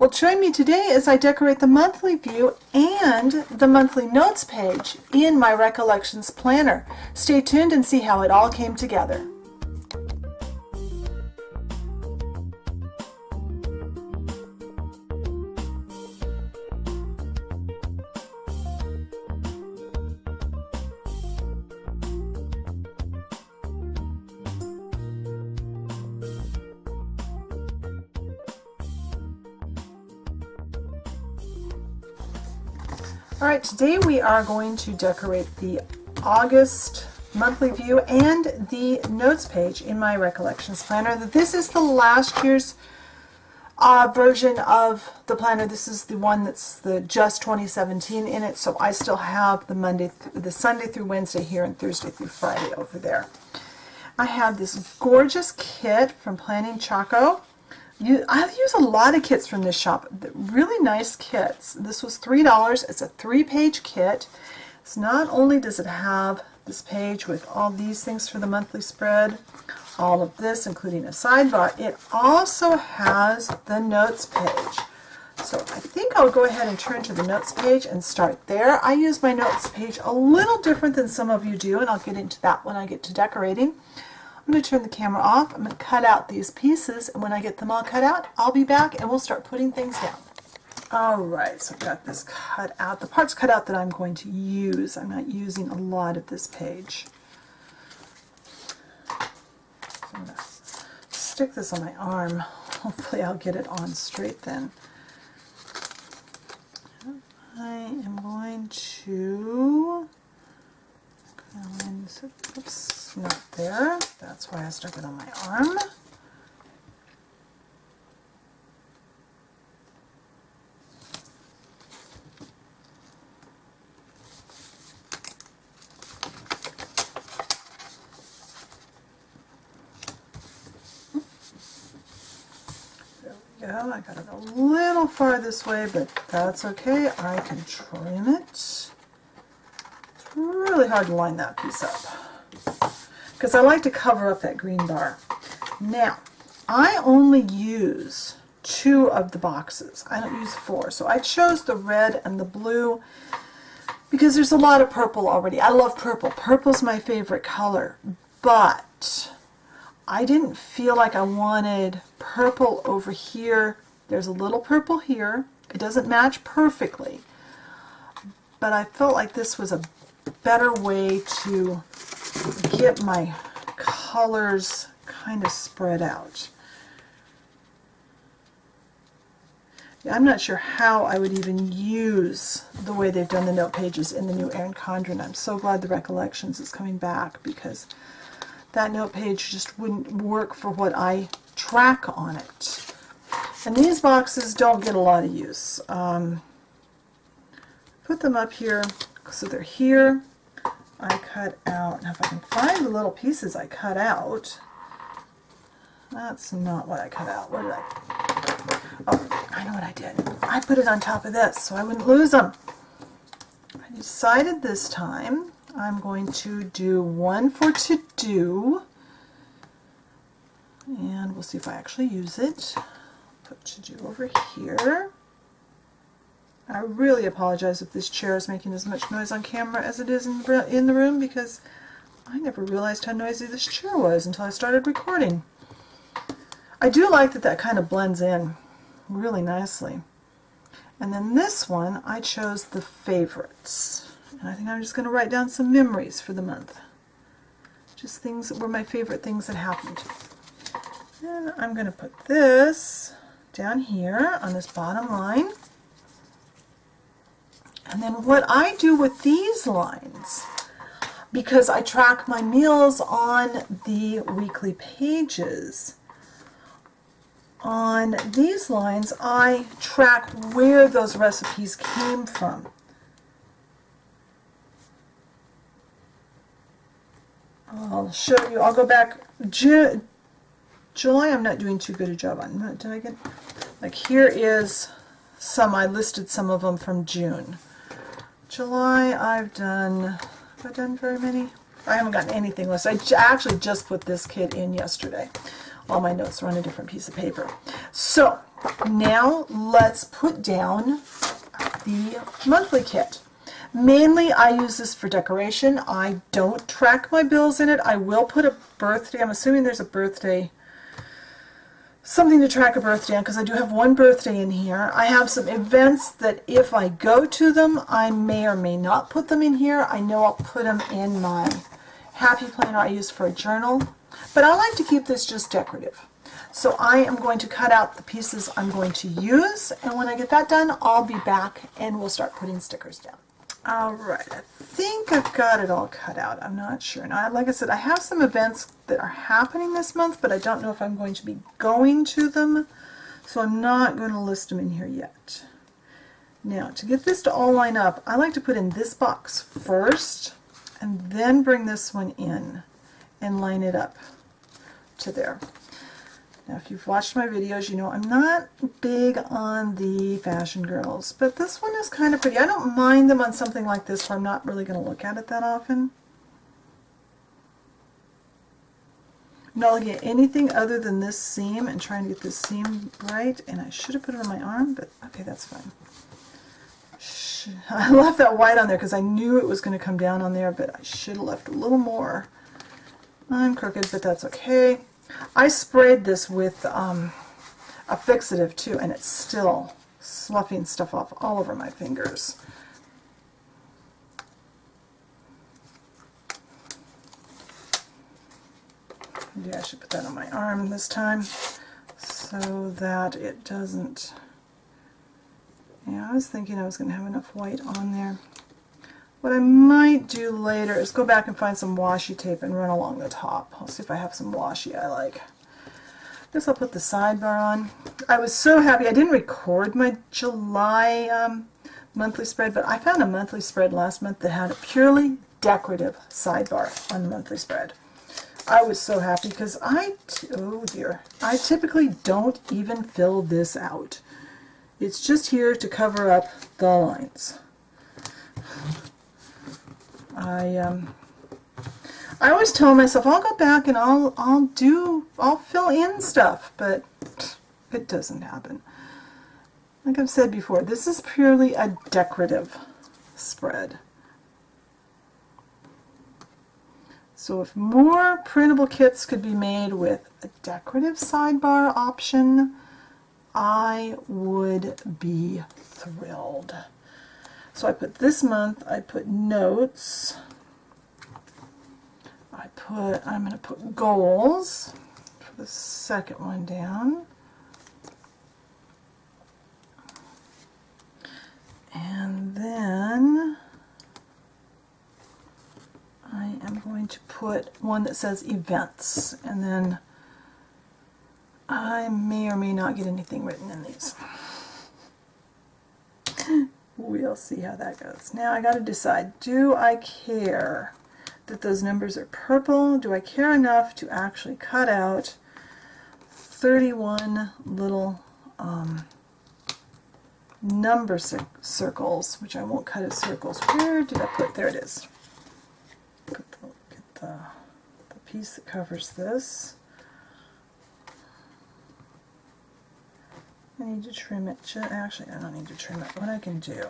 Well, join me today as I decorate the monthly view and the monthly notes page in my Recollections Planner. Stay tuned and see how it all came together. All right, today we are going to decorate the August monthly view and the notes page in my Recollections Planner. This is the last year's version of the planner. This is the one that's the just 2017 in it, so I still have the Sunday through Wednesday here and Thursday through Friday over there. I have this gorgeous kit from Planning Choco. I use a lot of kits from this shop, really nice kits. This was $3. It's a 3-page kit. So not only does it have this page with all these things for the monthly spread, all of this including a sidebar, it also has the notes page. So I think I'll go ahead and turn to the notes page and start there. I use my notes page a little different than some of you do, and I'll get into that when I get to decorating. I'm going to turn the camera off. I'm going to cut out these pieces, and when I get them all cut out, I'll be back and we'll start putting things down. Alright, so I've got this cut out. The parts cut out that I'm going to use. I'm not using a lot of this page. So I'm going to stick this on my arm. Hopefully I'll get it on straight then. I am going to... Oops, not there. That's why I stuck it on my arm. There we go. I got it a little far this way, but that's okay. I can trim it. It's really hard to line that piece up because I like to cover up that green bar. Now, I only use 2 of the boxes. I don't use 4. So I chose the red and the blue because there's a lot of purple already. I love purple. Purple's my favorite color, but I didn't feel like I wanted purple over here. There's a little purple here. It doesn't match perfectly, but I felt like this was a better way to get my colors kind of spread out. I'm not sure how I would even use the way they've done the note pages in the new Erin Condren. I'm so glad the Recollections is coming back because that note page just wouldn't work for what I track on it. And these boxes don't get a lot of use. Put them up here. So they're here. I cut out, now if I can find the little pieces I cut out, that's not what I cut out. What did oh, I know what I did. I put it on top of this so I wouldn't lose them. I decided this time I'm going to do one for to do, and we'll see if I actually use it. Put to do over here. I really apologize if this chair is making as much noise on camera as it is in the room because I never realized how noisy this chair was until I started recording. I do like that that kind of blends in really nicely. And then this one, I chose the favorites. And I think I'm just going to write down some memories for the month. Just things that were my favorite things that happened. And I'm going to put this down here on this bottom line. And then what I do with these lines, because I track my meals on the weekly pages, on these lines I track where those recipes came from. I'll show you, I'll go back, July I'm not doing too good a job on. Did I get, like here is some, I listed some of them from June. July, have I done very many? I haven't gotten anything listed. I actually just put this kit in yesterday. All my notes are on a different piece of paper. So, Now let's put down the monthly kit. Mainly I use this for decoration. I don't track my bills in it. I will put a birthday. I'm assuming there's a birthday, something to track a birthday on, because I do have one birthday in here. I have some events that if I go to them, I may or may not put them in here. I know I'll put them in my happy planner I use for a journal, but I like to keep this just decorative. So I am going to cut out the pieces I'm going to use, and when I get that done, I'll be back and we'll start putting stickers down. Alright, I think I've got it all cut out. I'm not sure. Now, like I said, I have some events that are happening this month, but I don't know if I'm going to be going to them, so I'm not going to list them in here yet. Now, to get this to all line up, I like to put in this box first, and then bring this one in and line it up to there. Now, if you've watched my videos, you know I'm not big on the fashion girls, but this one is kind of pretty. I don't mind them on something like this where I'm not really going to look at it that often. I'm not looking at anything other than this seam and trying to get this seam right, and I should have put it on my arm, but okay, that's fine. I left that white on there because I knew it was going to come down on there, but I should have left a little more. I'm crooked, but that's okay. I sprayed this with a fixative too, and it's still sloughing stuff off all over my fingers. Maybe I should put that on my arm this time so that it doesn't... Yeah, I was thinking I was going to have enough white on there. What I might do later is go back and find some washi tape and run along the top. I'll see if I have some washi I like. Guess I'll put the sidebar on. I was so happy. I didn't record my July monthly spread, but I found a monthly spread last month that had a purely decorative sidebar on the monthly spread. I was so happy because oh dear, I typically don't even fill this out. It's just here to cover up the lines. I always tell myself I'll go back and I'll fill in stuff, but it doesn't happen. Like I've said before, this is purely a decorative spread. So if more printable kits could be made with a decorative sidebar option, I would be thrilled. So I put this month, I put notes, I'm going to put goals for the second one down. And then I am going to put one that says events, and then I may or may not get anything written in these. We'll see how that goes. Now I got to decide, do I care that those numbers are purple? Do I care enough to actually cut out 31 little number circles, which I won't cut as circles. Where did I put? There it is. Get the piece that covers this. I need to trim it. Actually, I don't need to trim it. What I can do,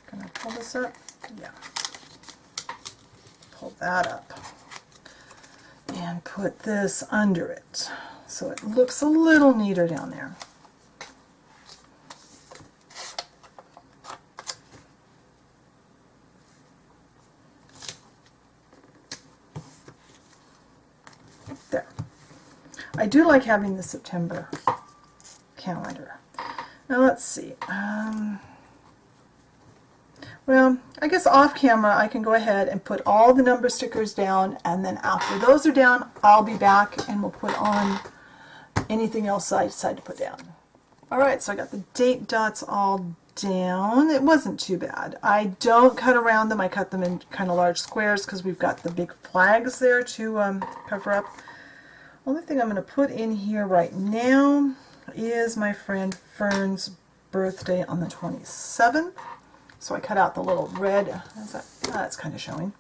can I pull this up? Yeah. Pull that up and put this under it so it looks a little neater down there. There. I do like having the September calendar. Now let's see. Well, I guess off camera I can go ahead and put all the number stickers down, and then after those are down, I'll be back and we'll put on anything else I decide to put down. Alright, so I got the date dots all down. It wasn't too bad. I don't cut around them. I cut them in kind of large squares because we've got the big flags there to cover up. Only thing I'm going to put in here right now is my friend Fern's birthday on the 27th. So I cut out the little red, that's kind of showing.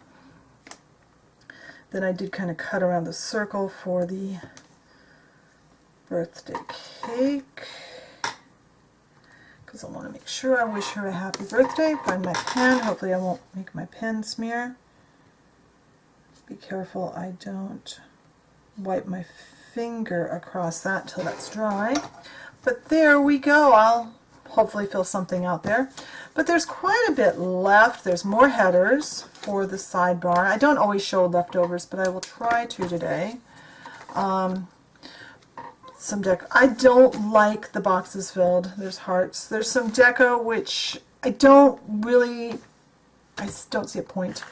Then I did kind of cut around the circle for the birthday cake. because I want to make sure I wish her a happy birthday. Find my pen. Hopefully I won't make my pen smear. Be careful I don't wipe my finger across that till that's dry. But there we go. I'll hopefully fill something out there. But there's quite a bit left. There's more headers for the sidebar. I don't always show leftovers, but I will try to today. Some deco. I don't like the boxes filled. There's hearts. There's some deco which I don't see a point.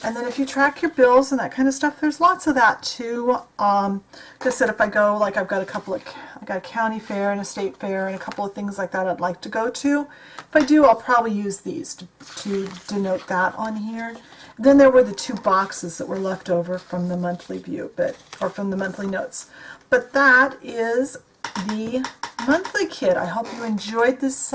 And then if you track your bills and that kind of stuff, there's lots of that too. Like I said, if I go, like I got a county fair and a state fair and a couple of things like that I'd like to go to. If I do, I'll probably use these to denote that on here. Then there were the 2 boxes that were left over from the monthly view, or from the monthly notes. But that is the monthly kit. I hope you enjoyed this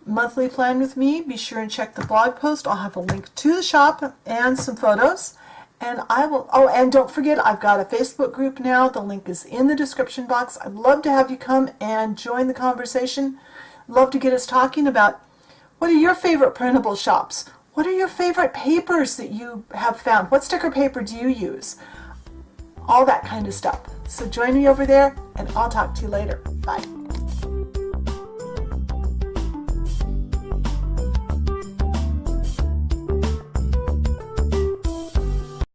monthly plan with me. Be sure and check the blog post. I'll have a link to the shop and some photos. And and don't forget, I've got a Facebook group now. The link is in the description box. I'd love to have you come and join the conversation. Love to get us talking about what are your favorite printable shops? What are your favorite papers that you have found? What sticker paper do you use? All that kind of stuff. So join me over there, and I'll talk to you later. Bye.